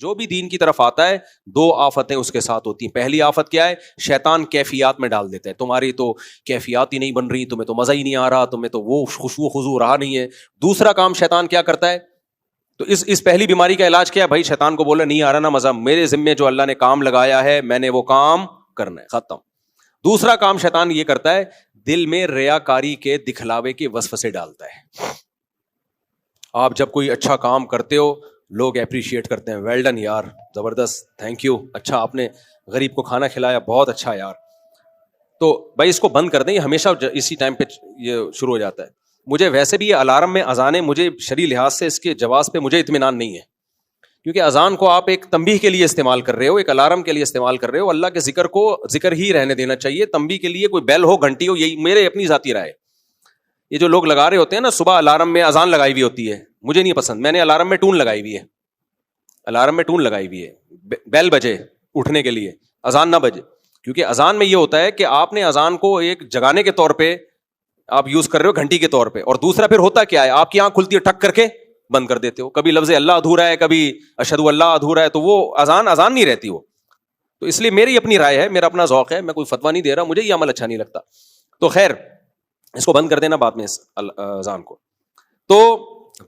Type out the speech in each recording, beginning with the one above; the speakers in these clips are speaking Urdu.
جو بھی دین کی طرف آتا ہے دو آفتیں اس کے ساتھ ہوتی ہیں. پہلی آفت کیا ہے؟ شیطان کیفیات میں ڈال دیتا ہے, تمہاری تو کیفیات ہی نہیں بن رہی, تمہیں تو مزہ ہی نہیں آ رہا, تمہیں تو وہ خوشبو خضو رہا نہیں ہے. دوسرا کام شیطان کیا کرتا ہے؟ تو اس پہلی بیماری کا علاج کیا ہے بھائی؟ شیطان کو بولا نہیں آ رہا نا مزہ, میرے ذمے جو اللہ نے کام لگایا ہے میں نے وہ کام کرنا ہے, ختم. دوسرا کام شیطان یہ کرتا ہے, دل میں ریاکاری کے دکھلاوے کے وسوسے ڈالتا ہے. آپ جب کوئی اچھا کام کرتے ہو لوگ اپریشیٹ کرتے ہیں, ویل ڈن یار, زبردست, تھینک یو, اچھا آپ نے غریب کو کھانا کھلایا, بہت اچھا یار. تو بھائی اس کو بند کر دیں, یہ ہمیشہ اسی ٹائم پہ یہ شروع ہو جاتا ہے. مجھے ویسے بھی یہ الارم میں اذانیں مجھے شرعی لحاظ سے اس کے جواز پہ مجھے اطمینان نہیں ہے, کیونکہ اذان کو آپ ایک تنبیہ کے لیے استعمال کر رہے ہو, ایک الارم کے لیے استعمال کر رہے ہو. اللہ کے ذکر کو ذکر ہی رہنے دینا چاہیے, تنبیہ کے لیے کوئی بیل ہو, گھنٹی ہو, یہی میرے اپنی ذاتی رائے. یہ جو لوگ لگا رہے ہوتے ہیں نا صبح الارم میں اذان لگائی ہوئی ہوتی ہے, مجھے نہیں پسند. میں نے الارم میں ٹون لگائی ہوئی ہے, الارم میں ٹون لگائی ہوئی ہے, بیل بجے اٹھنے کے لیے, اذان نہ بجے. کیونکہ اذان میں یہ ہوتا ہے کہ آپ نے اذان کو ایک جگانے کے طور پہ آپ یوز کر رہے ہو, گھنٹی کے طور پہ, اور دوسرا پھر ہوتا کیا ہے, آپ کی آنکھ کھلتی ہے ٹھک کر کے بند کر دیتے ہو. کبھی لفظ اللہ ادھورا ہے, کبھی اشہد اللہ ادھورا ہے, تو وہ اذان نہیں رہتی وہ. تو اس لیے میری اپنی رائے ہے, میرا اپنا ذوق ہے, میں کوئی فتویٰ نہیں دے رہا, مجھے یہ عمل اچھا نہیں لگتا. تو خیر اس کو بند کر دینا بعد میں اس اذان کو. تو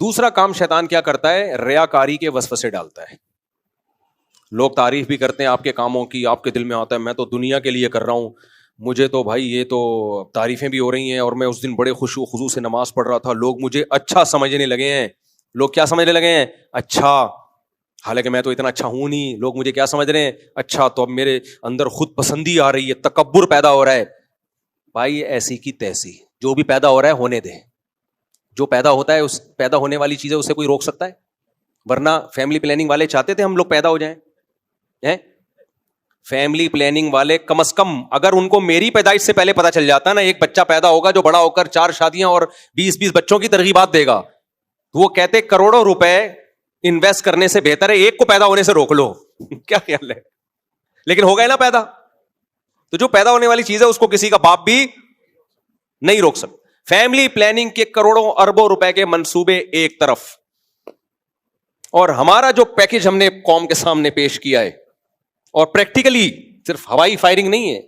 دوسرا کام شیطان کیا کرتا ہے؟ ریاکاری کے وسوسے ڈالتا ہے. لوگ تعریف بھی کرتے ہیں آپ کے کاموں کی, آپ کے دل میں آتا ہے میں تو دنیا کے لیے کر رہا ہوں, مجھے تو بھائی یہ تو تعریفیں بھی ہو رہی ہیں, اور میں اس دن بڑے خشوع و خضوع سے نماز پڑھ رہا تھا, لوگ مجھے اچھا سمجھنے لگے ہیں. لوگ کیا سمجھنے لگے ہیں؟ اچھا, حالانکہ میں تو اتنا اچھا ہوں نہیں. لوگ مجھے کیا سمجھ رہے ہیں؟ اچھا. تو اب میرے اندر خود پسندی آ رہی ہے, تکبر پیدا ہو رہا ہے. بھائی ایسی کی تیسی, جو بھی پیدا ہو رہا ہے ہونے دیں. جو پیدا ہوتا ہے, اس پیدا ہونے والی چیزیں اسے کوئی روک سکتا ہے؟ ورنہ فیملی پلاننگ والے چاہتے تھے ہم لوگ پیدا ہو جائیں. فیملی پلاننگ والے کم از کم اگر ان کو میری پیدائش سے پہلے پتا چل جاتا نا ایک بچہ پیدا ہوگا جو بڑا ہو کر 4 شادیاں اور 20 بچوں کی ترغیبات دے گا, تو وہ کہتے کروڑوں روپے انویسٹ کرنے سے بہتر ہے ایک کو پیدا ہونے سے روک لو. کیا خیال ہے؟ لیکن ہو گئے نا پیدا, تو جو پیدا ہونے والی چیز ہے اس کو کسی کا باپ بھی نہیں روک سکتا. فیملی پلاننگ کے کروڑوں اربوں روپے کے منصوبے ایک طرف, اور ہمارا جو پیکج ہم نے قوم کے سامنے پیش کیا ہے, اور پریکٹیکلی صرف ہوائی فائرنگ نہیں ہے,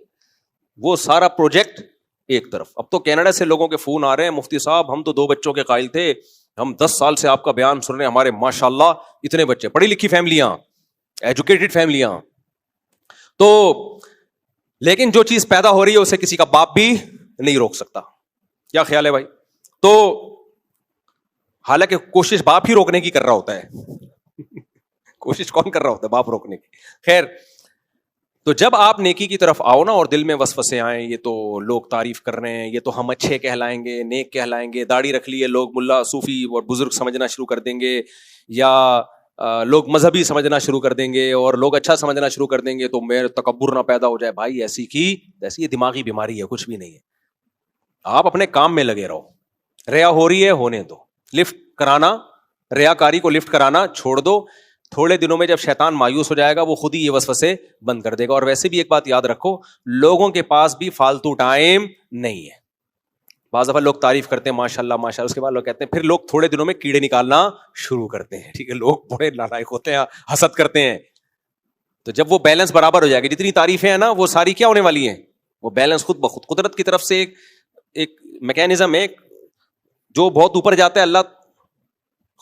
وہ سارا پروجیکٹ ایک طرف. اب تو کینیڈا سے لوگوں کے فون آ رہے ہیں, مفتی صاحب ہم تو 2 بچوں کے قائل تھے, ہم 10 سال سے آپ کا بیان سن رہے ہیں, ہمارے ماشاءاللہ اتنے بچے, پڑھی لکھی فیملیاں, ایجوکیٹڈ فیملیاں. تو لیکن جو چیز پیدا ہو رہی ہے اسے کسی کا باپ بھی نہیں روک سکتا. کیا خیال ہے بھائی؟ تو حالانکہ کوشش باپ ہی روکنے کی کر رہا ہوتا ہے. کوشش کون کر رہا ہوتا ہے؟ باپ روکنے کی. خیر, تو جب آپ نیکی کی طرف آؤ نا اور دل میں وسوسے آئیں, یہ تو لوگ تعریف کر رہے ہیں, یہ تو ہم اچھے کہلائیں گے, نیک کہلائیں گے, داڑھی رکھ لیے لوگ ملا صوفی اور بزرگ سمجھنا شروع کر دیں گے, یا لوگ مذہبی سمجھنا شروع کر دیں گے, اور لوگ اچھا سمجھنا شروع کر دیں گے, تو میرے تکبر نہ پیدا ہو جائے. بھائی ایسی یہ دماغی بیماری ہے, کچھ بھی نہیں ہے. آپ اپنے کام میں لگے رہو. ریا ہو رہی ہے, ہونے دو. لفٹ کرانا, ریاکاری کو لفٹ کرانا چھوڑ دو. تھوڑے دنوں میں جب شیطان مایوس ہو جائے گا وہ خود ہی یہ وسوسے بند کر دے گا. اور ویسے بھی ایک بات یاد رکھو, لوگوں کے پاس بھی فالتو ٹائم نہیں ہے. بعض دفعہ لوگ تعریف کرتے ہیں ماشاءاللہ ماشاءاللہ, اس کے بعد لوگ کہتے ہیں, پھر لوگ تھوڑے دنوں میں کیڑے نکالنا شروع کرتے ہیں. ٹھیک ہے, لوگ بڑے نالائق ہوتے ہیں, حسد کرتے ہیں. تو جب وہ بیلنس برابر ہو جائے گا, جتنی تعریفیں ہیں نا وہ ساری کیا ہونے والی ہیں, وہ بیلنس خود بخود. قدرت کی طرف سے ایک میکینزم ہے جو بہت اوپر جاتا ہے, اللہ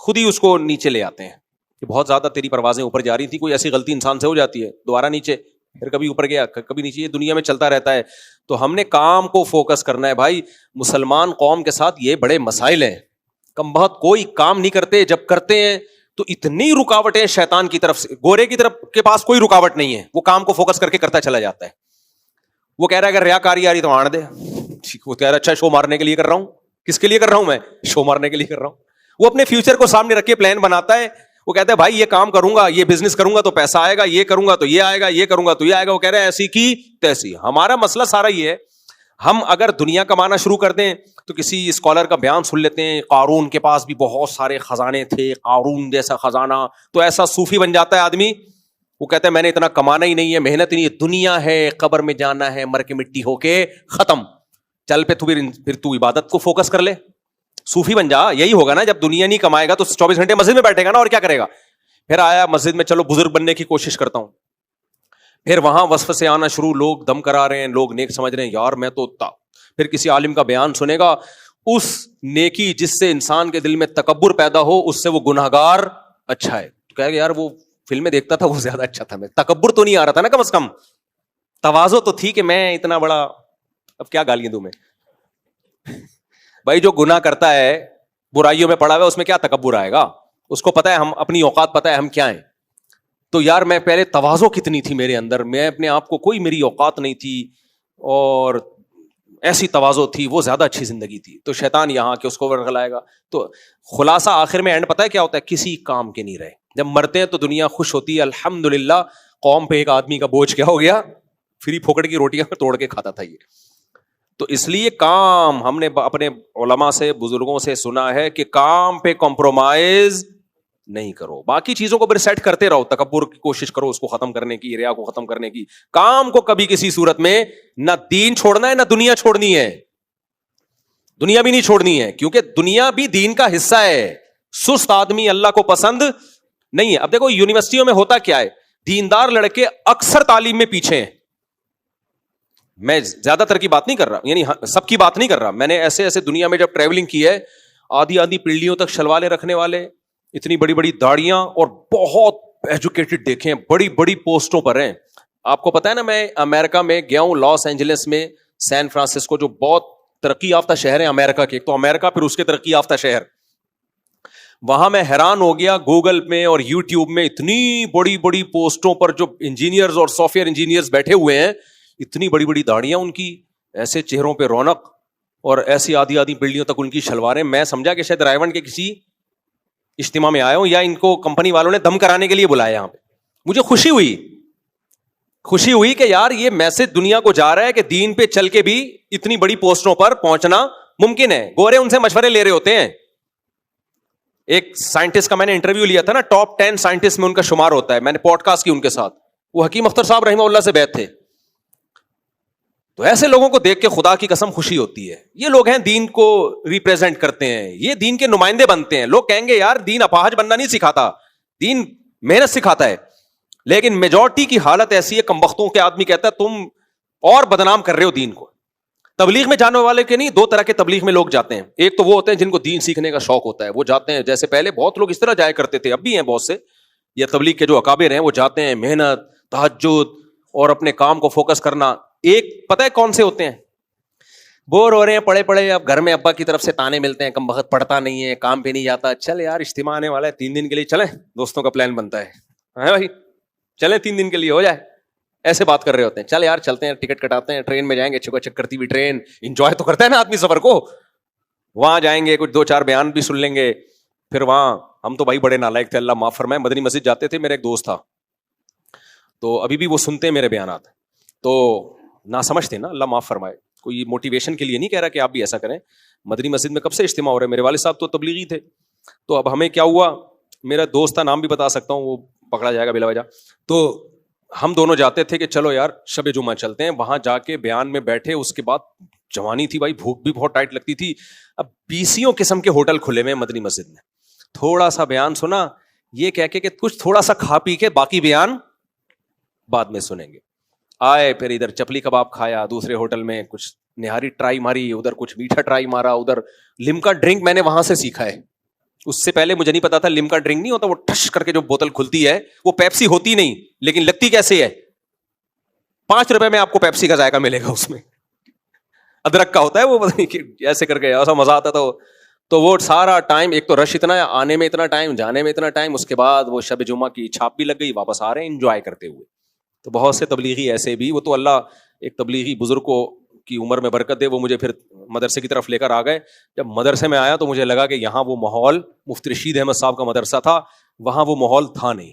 خود ہی اس کو نیچے لے آتے ہیں. کہ بہت زیادہ تیری پروازیں اوپر جا رہی تھی, کوئی ایسی غلطی انسان سے ہو جاتی ہے, دوبارہ نیچے, پھر کبھی اوپر گیا کبھی نیچے, یہ دنیا میں چلتا رہتا ہے. تو ہم نے کام کو فوکس کرنا ہے بھائی. مسلمان قوم کے ساتھ یہ بڑے مسائل ہیں, کم بہت کوئی کام نہیں کرتے, جب کرتے ہیں تو اتنی رکاوٹیں شیطان کی طرف سے. گورے کی طرف کے پاس کوئی رکاوٹ نہیں ہے, وہ کام کو فوکس کر کے کرتا چلا جاتا ہے. وہ کہہ رہا ہے اگر ریاکاری آ رہی تو آن دے, وہ کہہ رہا ہے اچھا شو مارنے کے لیے کر رہا ہوں. کس کے لیے کر رہا ہوں میں؟ شو مارنے کے لیے کر رہا ہوں. وہ اپنے فیوچر کو سامنے رکھ کے پلان بناتا ہے. وہ کہتا ہے بھائی یہ کام کروں گا, یہ بزنس کروں گا تو پیسہ آئے گا, یہ کروں گا تو یہ آئے گا, یہ کروں گا تو یہ آئے گا. وہ کہہ رہے ہیں ایسی کی تیسی. ہمارا مسئلہ سارا یہ ہے, ہم اگر دنیا کمانا شروع کر دیں تو کسی اسکالر کا بیان سن لیتے ہیں, قارون کے پاس بھی بہت سارے خزانے تھے, قارون جیسا خزانہ, تو ایسا صوفی بن جاتا ہے آدمی. وہ کہتا ہے میں نے اتنا کمانا ہی نہیں ہے, محنت نہیں ہے, دنیا ہے, قبر میں جانا ہے, مر کے مٹی ہو کے ختم. چل پہ پھر تو عبادت کو فوکس کر لے, صوفی بن جا. یہی ہوگا نا, جب دنیا نہیں کمائے گا تو 24 گھنٹے مسجد میں بیٹھے گا نا, اور کیا کرے گا. پھر آیا مسجد میں, چلو بزرگ بننے کی کوشش کرتا ہوں. پھر وہاں وصف سے آنا شروع, لوگ دم کرا رہے ہیں, لوگ نیک سمجھ رہے ہیں, یار میں تو پھر کسی عالم کا بیان سنے گا, اس نیکی جس سے انسان کے دل میں تکبر پیدا ہو اس سے وہ گناہگار اچھا ہے. تو کہا کہ یار وہ فلمیں دیکھتا تھا وہ زیادہ اچھا تھا, میں تکبر تو نہیں آ رہا تھا نا, کم از کم تواضع تو تھی کہ میں اتنا بڑا, اب کیا گالیاں دوں میں. بھائی جو گناہ کرتا ہے, برائیوں میں پڑا ہوا ہے, اس میں کیا تکبر آئے گا, اس کو پتا ہے ہم اپنی اوقات, پتا ہے ہم کیا ہیں. تو یار میں پہلے تواضع کتنی تھی میرے اندر, میں اپنے آپ کو کوئی میری اوقات نہیں تھی اور ایسی تواضع تھی, وہ زیادہ اچھی زندگی تھی. تو شیطان یہاں کہ اس کو ورغلائے گا. تو خلاصہ آخر میں اینڈ پتہ ہے کیا ہوتا ہے, کسی کام کے نہیں رہے. جب مرتے ہیں تو دنیا خوش ہوتی ہے, الحمدللہ قوم پہ ایک آدمی کا بوجھ کیا ہو گیا, فری پھوکڑ کی روٹیاں توڑ کے کھاتا تھا یہ. تو اس لیے کام ہم نے اپنے علماء سے, بزرگوں سے سنا ہے کہ کام پہ کمپرومائز نہیں کرو, باقی چیزوں کو پھر سیٹ کرتے رہو, تکبر کی کوشش کرو اس کو ختم کرنے کی, ریا کو ختم کرنے کی. کام کو کبھی کسی صورت میں نہ دین چھوڑنا ہے نہ دنیا چھوڑنی ہے, دنیا بھی نہیں چھوڑنی ہے, کیونکہ دنیا بھی دین کا حصہ ہے. سست آدمی اللہ کو پسند نہیں ہے. اب دیکھو یونیورسٹیوں میں ہوتا کیا ہے, دیندار لڑکے اکثر تعلیم میں پیچھے ہیں. میں زیادہ تر کی بات نہیں کر رہا, یعنی سب کی بات نہیں کر رہا, میں نے ایسے ایسے دنیا میں جب ٹریولنگ کی ہے, آدھی آدھی پیڑھیوں تک شلوالے رکھنے والے, اتنی بڑی بڑی داڑیاں اور بہت ایجوکیٹڈ دیکھے ہیں, بڑی بڑی پوسٹوں پر ہیں. آپ کو پتا ہے نا, میں امریکہ میں گیا ہوں, لاس اینجلس میں, سین فرانسسکو, جو بہت ترقی یافتہ شہر ہے امریکہ کے, تو امریکہ پھر اس کے ترقی یافتہ شہر, وہاں میں حیران ہو گیا. گوگل میں اور یوٹیوب میں اتنی بڑی بڑی پوسٹوں پر جو انجینئرز اور سافٹ ویئر انجینئرز بیٹھے ہوئے ہیں, اتنی بڑی بڑی داڑیاں ان کی, ایسے چہروں پہ رونق, اور ایسی آدھی آدھی پیڑھیوں تک ان کی شلواریں. میں سمجھا کہ شاید رائے ونڈ کے کسی اجتماع میں آیا ہوں, یا ان کو کمپنی والوں نے دم کرانے کے لیے بلایا یہاں پہ. مجھے خوشی ہوئی کہ یار یہ میسج دنیا کو جا رہا ہے کہ دین پہ چل کے بھی اتنی بڑی پوسٹوں پر پہنچنا ممکن ہے. گورے ان سے مشورے لے رہے ہوتے ہیں. ایک سائنٹسٹ کا میں نے انٹرویو لیا تھا نا, ٹاپ 10 سائنٹسٹ میں ان کا شمار ہوتا ہے, میں نے پوڈ کاسٹ کی ان کے ساتھ, وہ حکیم اختر صاحب رحمہ اللہ سے بیعت تھے. تو ایسے لوگوں کو دیکھ کے خدا کی قسم خوشی ہوتی ہے. یہ لوگ ہیں دین کو ریپریزنٹ کرتے ہیں, یہ دین کے نمائندے بنتے ہیں. لوگ کہیں گے یار دین اپاہج بننا نہیں سکھاتا, دین محنت سکھاتا ہے. لیکن میجورٹی کی حالت ایسی ہے, کمبختوں کے آدمی کہتا ہے تم اور بدنام کر رہے ہو دین کو. تبلیغ میں جانے والے کے نہیں, دو طرح کے تبلیغ میں لوگ جاتے ہیں. ایک تو وہ ہوتے ہیں جن کو دین سیکھنے کا شوق ہوتا ہے, وہ جاتے ہیں, جیسے پہلے بہت لوگ اس طرح جایا کرتے تھے, اب بھی ہیں بہت سے, یہ تبلیغ کے جو اکابر ہیں وہ جاتے ہیں, محنت, تہجد اور اپنے کام کو فوکس کرنا. ایک پتہ ہے کون سے ہوتے ہیں, بور ہو رہے ہیں پڑھے پڑھے, اب گھر میں ابا کی طرف سے تانے ملتے ہیں, کم وقت پڑھتا نہیں ہے, کام پہ نہیں جاتا, چل یار اجتماع آنے والا ہے 3 دن کے لیے, چلیں, دوستوں کا پلان بنتا ہے بھائی چلیں 3 دن کے لیے ہو جائے, ایسے بات کر رہے ہوتے ہیں. چل یار چلتے ہیں, ٹکٹ کٹاتے ہیں, ٹرین میں جائیں گے, چک کرتی ہوئی ٹرین, انجوائے تو کرتا ہے نا آدمی سفر کو. وہاں جائیں گے, کچھ 2-4 بیان بھی سن لیں گے. پھر وہاں ہم تو بھائی بڑے نالائق تھے, اللہ معاف فرمائے, مدنی مسجد جاتے تھے, میرا ایک دوست تھا, تو ابھی بھی وہ سنتے ہیں میرے بیانات, تو نہ سمجھتے نا, اللہ معاف فرمائے. کوئی موٹیویشن کے لیے نہیں کہہ رہا کہ آپ بھی ایسا کریں. مدنی مسجد میں کب سے اجتماع ہو رہے ہیں, میرے والد صاحب تو تبلیغی تھے. تو اب ہمیں کیا ہوا, میرا دوست تھا, نام بھی بتا سکتا ہوں, وہ پکڑا جائے گا بلا وجہ, تو ہم دونوں جاتے تھے کہ چلو یار شب جمعہ چلتے ہیں. وہاں جا کے بیان میں بیٹھے, اس کے بعد جوانی تھی بھائی, بھوک بھی بہت ٹائٹ لگتی تھی. اب 20 قسم کے ہوٹل کھلے ہوئے مدنی مسجد میں, تھوڑا سا بیان سنا, یہ کہہ کے کہ کچھ تھوڑا سا کھا پی کے باقی بیان بعد میں سنیں گے. آئے پھر ادھر چپلی کباب کھایا, دوسرے ہوٹل میں کچھ نہاری ٹرائی ماری, ادھر کچھ میٹھا ٹرائی مارا, ادھر لمکا ڈرنک میں نے وہاں سے سیکھا ہے. اس سے پہلے مجھے نہیں پتا تھا لمکا ڈرنک نہیں ہوتا, وہ ٹش کر کے جو بوتل کھلتی ہے وہ پیپسی ہوتی نہیں, لیکن لگتی کیسے ہے, 5 روپے میں آپ کو پیپسی کا ذائقہ ملے گا, اس میں ادرک کا ہوتا ہے, وہ ایسے کر کے ایسا مزہ آتا تھا. تو وہ سارا ٹائم, ایک تو رش اتنا ہے, آنے میں اتنا ٹائم, جانے میں اتنا ٹائم, اس کے بعد وہ شب جمعہ کی چھاپ بھی لگ گئی, واپس آ رہے ہیں انجوائے کرتے ہوئے. تو بہت سے تبلیغی ایسے بھی, وہ تو اللہ ایک تبلیغی بزرگ کو کی عمر میں برکت دے, وہ مجھے پھر مدرسے کی طرف لے کر آ گئے. جب مدرسے میں آیا تو مجھے لگا کہ یہاں وہ ماحول, مفتی رشید احمد صاحب کا مدرسہ تھا, وہاں وہ ماحول تھا نہیں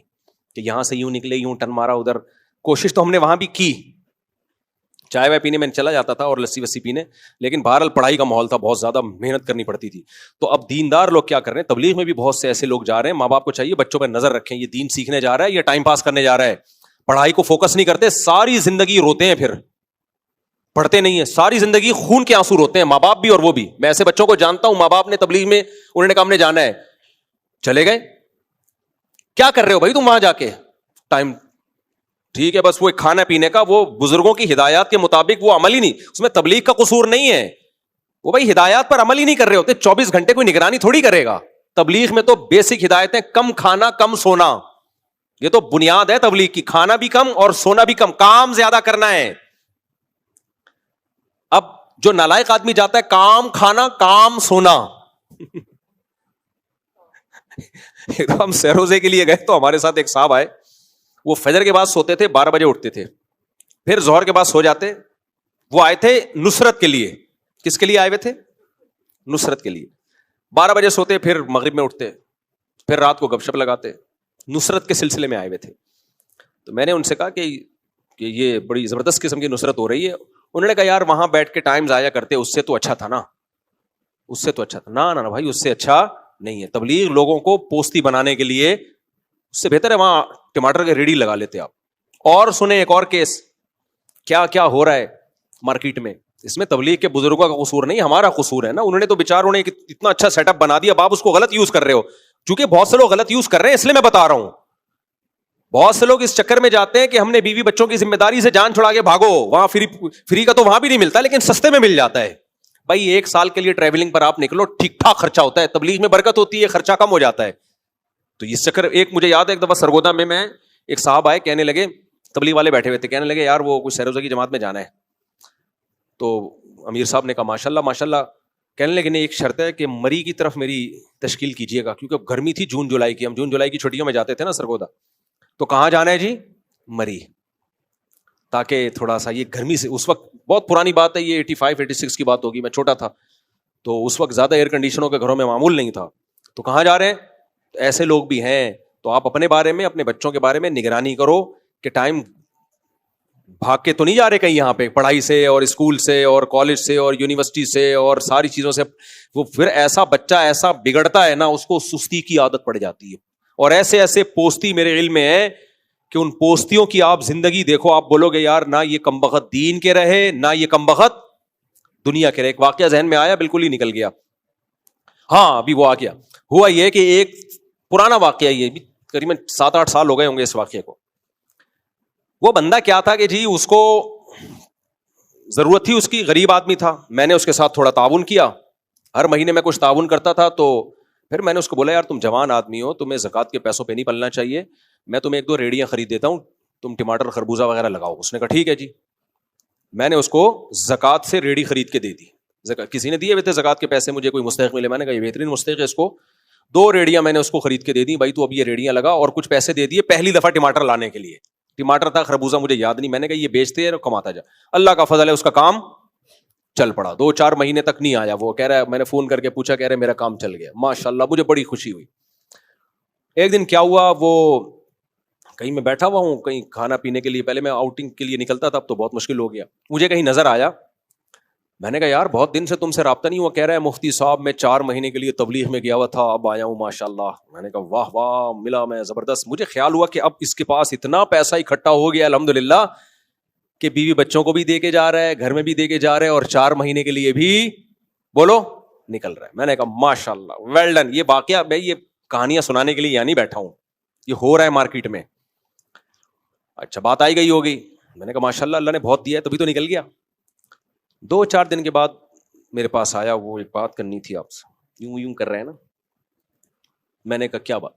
کہ یہاں سے یوں نکلے, یوں ٹن مارا ادھر. کوشش تو ہم نے وہاں بھی کی, چائے وائے پینے میں چلا جاتا تھا اور لسی وسی پینے, لیکن بہرحال پڑھائی کا ماحول تھا, بہت زیادہ محنت کرنی پڑتی تھی. تو اب دیندار لوگ کیا کر رہے ہیں, تبلیغ میں بھی بہت سے ایسے لوگ جا رہے ہیں, ماں باپ کو چاہیے بچوں پہ نظر رکھیں, یہ دین سیکھنے جا رہا ہے, یہ ٹائم پاس کرنے جا رہا ہے, پڑھائی کو فوکس نہیں کرتے, ساری زندگی روتے ہیں, پھر پڑھتے نہیں ہیں, ساری زندگی خون کے آنسو روتے ہیں, ماں باپ بھی اور وہ بھی. میں ایسے بچوں کو جانتا ہوں, ماں باپ نے تبلیغ میں انہوں نے کہا ہم نے جانا ہے, چلے گئے, کیا کر رہے ہو بھائی تم وہاں جا کے؟ ٹائم ٹھیک ہے، بس وہ کھانا پینے کا، وہ بزرگوں کی ہدایات کے مطابق وہ عمل ہی نہیں، اس میں تبلیغ کا قصور نہیں ہے، وہ بھائی ہدایات پر عمل ہی نہیں کر رہے ہوتے، 24 گھنٹے کوئی نگرانی تھوڑی کرے گا۔ تبلیغ میں تو بیسک ہدایتیں، کم کھانا کم سونا، یہ تو بنیاد ہے تبلیغ کی، کھانا بھی کم اور سونا بھی کم، کام زیادہ کرنا ہے۔ اب جو نالائق آدمی جاتا ہے کام کھانا کام سونا ہم سہروزے کے لیے گئے تو ہمارے ساتھ ایک صاحب آئے، وہ فجر کے بعد سوتے تھے، 12 بجے اٹھتے تھے، پھر ظہر کے بعد سو جاتے۔ وہ آئے تھے نصرت کے لیے۔ کس کے لیے آئے ہوئے تھے؟ نصرت کے لیے۔ 12 بجے سوتے، پھر مغرب میں اٹھتے، پھر رات کو گپ شپ لگاتے، نصرت کے سلسلے میں آئے ہوئے تھے۔ تو میں نے ان سے کہا کہ یہ بڑی زبردست قسم کی نصرت ہو رہی ہے۔ انہوں نے کہا یار وہاں بیٹھ کے ٹائم ضائع کرتے، اس سے تو اچھا تھا نا، اس سے تو اچھا تھا۔ نہ بھائی، اس سے اچھا نہیں ہے۔ تبلیغ لوگوں کو پوستی بنانے کے لیے، اس سے بہتر ہے وہاں ٹماٹر کے ریڑھی لگا لیتے آپ۔ اور سنیں ایک اور کیس، کیا کیا ہو رہا ہے مارکیٹ میں، اس میں تبلیغ کے بزرگوں کا قصور نہیں، ہمارا قصور ہے نا۔ انہوں نے تو بیچاروں نے اتنا اچھا سیٹ اپ بنا دیا، آپ اس کو غلط یوز کر رہے ہو۔ چونکہ بہت سے لوگ غلط یوز کر رہے ہیں، اس لیے میں بتا رہا ہوں۔ بہت سے لوگ اس چکر میں جاتے ہیں کہ ہم نے بیوی بچوں کی ذمہ داری سے جان چھڑا کے بھاگو، وہاں فری کا تو وہاں بھی نہیں ملتا، لیکن سستے میں مل جاتا ہے۔ بھائی 1 سال کے لیے ٹریولنگ پر آپ نکلو، ٹھیک ٹھاک خرچہ ہوتا ہے، تبلیغ میں برکت ہوتی ہے، خرچہ کم ہو جاتا ہے۔ تو اس چکر، ایک مجھے یاد ہے ایک دفعہ سرگودا میں ایک صاحب آئے، کہنے لگے، تبلیغ والے بیٹھے ہوئے تھے، کہنے لگے یار وہ کچھ سہروزہ کی جماعت میں جانا ہے۔ تو امیر صاحب نے کہا ماشاءاللہ ماشاءاللہ۔ کہنے لگے نہیں، ایک شرط ہے کہ مری کی طرف میری تشکیل کیجیے گا، کیونکہ گرمی تھی جون جولائی کی، ہم جون جولائی کی چھٹیوں میں جاتے تھے نا سرگودا۔ تو کہاں جانا ہے جی؟ مری، تاکہ تھوڑا سا یہ گرمی سے، اس وقت بہت پرانی بات ہے، یہ 85 86 کی بات ہوگی، میں چھوٹا تھا تو اس وقت زیادہ ایئر کنڈیشنوں کے گھروں میں معمول نہیں تھا۔ تو کہاں جا رہے ہیں؟ ایسے لوگ بھی ہیں، تو آپ اپنے بارے میں، اپنے بچوں کے بارے میں نگرانی کرو کہ ٹائم بھاگ کے تو نہیں جا رہے کہیں، یہاں پہ پڑھائی سے اور اسکول سے اور کالج سے اور یونیورسٹی سے اور ساری چیزوں سے۔ وہ پھر ایسا بچہ ایسا بگڑتا ہے نا، اس کو سستی کی عادت پڑ جاتی ہے۔ اور ایسے ایسے پوستی میرے علم میں ہے کہ ان پوستیوں کی آپ زندگی دیکھو، آپ بولو گے یار نہ یہ کمبخت دین کے رہے، نہ یہ کمبخت دنیا کے رہے۔ ایک واقعہ ذہن میں آیا، بالکل ہی نکل گیا۔ ہاں ابھی وہ واقعہ ہوا یہ کہ ایک پرانا واقعہ، یہ بھی قریباً 7-8 سال ہو گئے ہوں گے اس واقعے کو۔ وہ بندہ کیا تھا کہ جی اس کو ضرورت تھی، اس کی غریب آدمی تھا، میں نے اس کے ساتھ تھوڑا تعاون کیا، ہر مہینے میں کچھ تعاون کرتا تھا۔ تو پھر میں نے اس کو بولا یار تم جوان آدمی ہو، تمہیں زکوٰۃ کے پیسوں پہ نہیں پلنا چاہیے، میں تمہیں 1-2 ریڑیاں خرید دیتا ہوں، تم ٹماٹر خربوزہ وغیرہ لگاؤ۔ اس نے کہا ٹھیک ہے جی۔ میں نے اس کو زکوٰۃ سے ریڑھی خرید کے دے دی۔ کسی نے دیے ہوئے تھے زکوٰۃ کے پیسے، مجھے کوئی مستحق ملے، میں نے کہا یہ بہترین مستحق ہے، اس کو 2 ریڑیاں میں نے اس کو خرید کے دے دی، بھائی تو اب یہ ریڑیاں لگا، اور کچھ پیسے دے دیے پہلی دفعہ ٹماٹر لانے کے لیے۔ ٹماٹر تھا، خربوزہ مجھے یاد نہیں، میں نے کہا یہ بیچتے ہیں کماتا جا۔ اللہ کا فضل ہے، اس کا کام چل پڑا، 2-4 مہینے تک نہیں آیا وہ، کہہ رہا ہے، میں نے فون کر کے پوچھا، کہہ رہے میرا کام چل گیا، ماشاءاللہ، مجھے بڑی خوشی ہوئی۔ ایک دن کیا ہوا، وہ کہیں میں بیٹھا ہوا ہوں، کہیں کھانا پینے کے لیے، پہلے میں آؤٹنگ کے لیے نکلتا تھا، اب تو بہت مشکل ہو گیا، مجھے کہیں نظر آیا، میں نے کہا یار بہت دن سے تم سے رابطہ نہیں ہوا۔ کہہ رہا ہے مفتی صاحب میں 4 مہینے کے لیے تبلیغ میں گیا ہوا تھا، اب آیا ہوں ماشاءاللہ۔ میں نے کہا واہ واہ، ملا میں زبردست۔ مجھے خیال ہوا کہ اب اس کے پاس اتنا پیسہ اکٹھا ہو گیا الحمدللہ کہ بیوی بچوں کو بھی دے کے جا رہا ہے، گھر میں بھی دے کے جا رہا ہے، اور 4 مہینے کے لیے بھی بولو نکل رہا ہے۔ میں نے کہا ماشاءاللہ، ویل ڈن۔ یہ واقعہ میں یہ کہانیاں سنانے کے لیے یہاں نہیں بیٹھا ہوں، یہ ہو رہا ہے مارکیٹ میں۔ اچھا بات آئی گئی ہوگی، میں نے کہا ماشاءاللہ اللہ نے بہت دیا ہے، تبھی تو نکل گیا۔ 2-4 دن کے بعد میرے پاس آیا، وہ ایک بات کرنی تھی آپ سے، یوں کر رہے ہیں نا۔ میں نے کہا کیا بات؟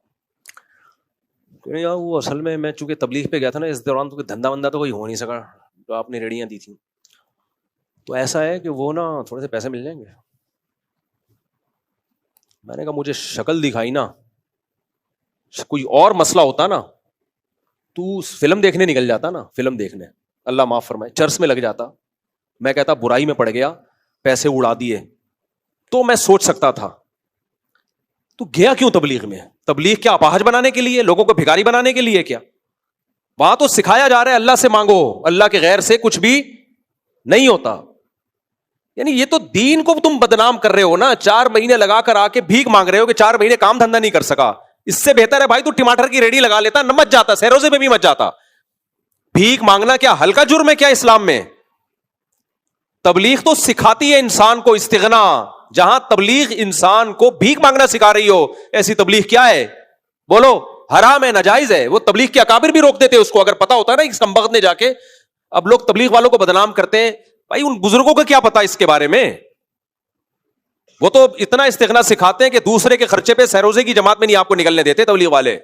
کہ یار وہ اصل میں چونکہ تبلیغ پہ گیا تھا نا اس دوران، تو دھندا وندہ تو کوئی ہو نہیں سکا، تو آپ نے ریڑیاں دی تھیں، تو ایسا ہے کہ وہ نا تھوڑے سے پیسے مل جائیں گے۔ میں نے کہا مجھے شکل دکھائی نا، کوئی اور مسئلہ ہوتا نا تو فلم دیکھنے نکل جاتا نا، فلم دیکھنے، اللہ معاف فرمائے، چرس میں لگ جاتا، میں کہتا برائی میں پڑ گیا، پیسے اڑا دیے، تو میں سوچ سکتا تھا تو گیا کیوں تبلیغ میں؟ تبلیغ کیا اپاہج بنانے کے لیے، لوگوں کو بھکاری بنانے کے لیے کیا؟ وہاں تو سکھایا جا رہا ہے اللہ سے مانگو، اللہ کے غیر سے کچھ بھی نہیں ہوتا۔ یعنی یہ تو دین کو تم بدنام کر رہے ہو نا، 4 مہینے لگا کر آ کے بھیک مانگ رہے ہو کہ 4 مہینے کام دھندا نہیں کر سکا۔ اس سے بہتر ہے بھائی تو ٹماٹر کی ریڑھی لگا لیتا، نہ مچ جاتا، سہروزے میں بھی مچ جاتا۔ بھیک مانگنا کیا ہلکا جرم ہے کیا اسلام میں؟ تبلیغ تو سکھاتی ہے انسان کو استغنا۔ جہاں تبلیغ انسان کو بھیک مانگنا سکھا رہی ہو، ایسی تبلیغ کیا ہے؟ بولو، حرام ہے, ناجائز ہے. وہ تبلیغ کے اکابر بھی روک دیتے اس کو, اگر پتا ہوتا ہے نا اس کمبخت نے جا کے. اب لوگ تبلیغ والوں کو بدنام کرتے ہیں, بھائی ان بزرگوں کو کیا پتا اس کے بارے میں. وہ تو اتنا استغنا سکھاتے ہیں کہ دوسرے کے خرچے پہ سہروزے کی جماعت میں نہیں آپ کو نکلنے دیتے تبلیغ والے.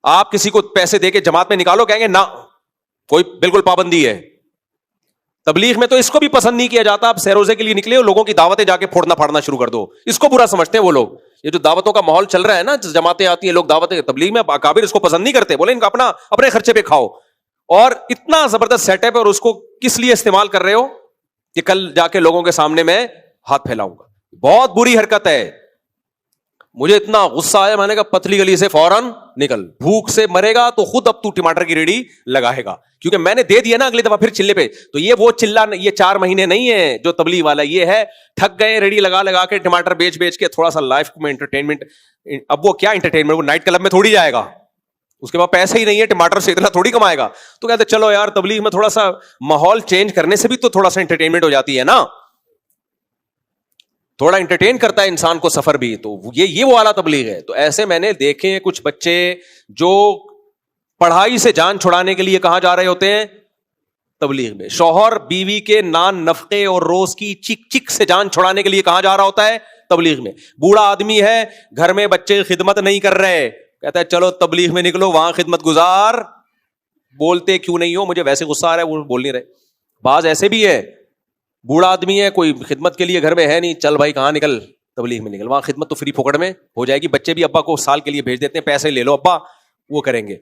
آپ کسی کو پیسے دے کے جماعت میں نکالو, کہیں گے نہ, کوئی بالکل پابندی ہے. تبلیغ میں تو اس کو بھی پسند نہیں کیا جاتا. آپ سہروزے کے لیے نکلے ہو, لوگوں کی دعوتیں جا کے پھوڑنا پھاڑنا شروع کر دو, اس کو برا سمجھتے ہیں وہ لوگ. یہ جو دعوتوں کا ماحول چل رہا ہے نا, جماعتیں آتی ہیں, لوگ دعوتیں, تبلیغ میں اکابر اس کو پسند نہیں کرتے, بولے ان کا اپنے خرچے پہ کھاؤ. اور اتنا زبردست سیٹ اپ ہے, اور اس کو کس لیے استعمال کر رہے ہو کہ کل جا کے لوگوں کے سامنے میں ہاتھ پھیلاؤں گا. بہت بری حرکت ہے. مجھے اتنا غصہ آیا, میں نے کہا پتلی گلی سے فوراً نکل, بھوک سے مرے گا تو خود اب تو ٹماٹر کی ریڑھی لگائے گا, کیونکہ میں نے دے دیا نا اگلی دفعہ پھر چلے پہ. تو یہ وہ چلا, یہ 4 مہینے نہیں ہے جو تبلیغ والا, یہ ہے تھک گئے ریڑھی لگا کے ٹماٹر بیچ کے تھوڑا سا لائف میں انٹرٹینمنٹ. اب وہ کیا انٹرٹینمنٹ, وہ نائٹ کلب میں تھوڑی جائے گا, اس کے بعد پیسے ہی نہیں ہے, ٹماٹر سے اتنا تھوڑی کمائے گا. تو کہتے چلو یار تبلیغ میں تھوڑا سا ماحول چینج کرنے سے بھی تو تھوڑا سا انٹرٹینمنٹ ہو جاتی ہے نا, تھوڑا انٹرٹین کرتا ہے انسان کو سفر بھی. تو یہ وہ اعلیٰ تبلیغ ہے. تو ایسے میں نے دیکھے کچھ بچے جو پڑھائی سے جان چھڑانے کے لیے کہاں جا رہے ہوتے ہیں, تبلیغ میں. شوہر بیوی کے نان نفقے اور روز کی چک چک سے جان چھڑانے کے لیے کہاں جا رہا ہوتا ہے, تبلیغ میں. بوڑھا آدمی ہے, گھر میں بچے خدمت نہیں کر رہے, کہتا ہے چلو تبلیغ میں نکلو, وہاں خدمت گزار. بولتے کیوں نہیں ہو, مجھے ویسے غصہ آ رہا ہے, وہ بول نہیں رہے. بعض ایسے بھی ہے, بوڑھا آدمی ہے, کوئی خدمت کے لیے گھر میں ہے نہیں, چل بھائی کہاں نکل, تبلیغ میں نکل, وہاں خدمت تو فری پھوکڑ میں ہو جائے گی. بچے بھی ابا کو سال کے لیے بھیج دیتے ہیں, پیسے لے لو ابا, وہ کریں گے.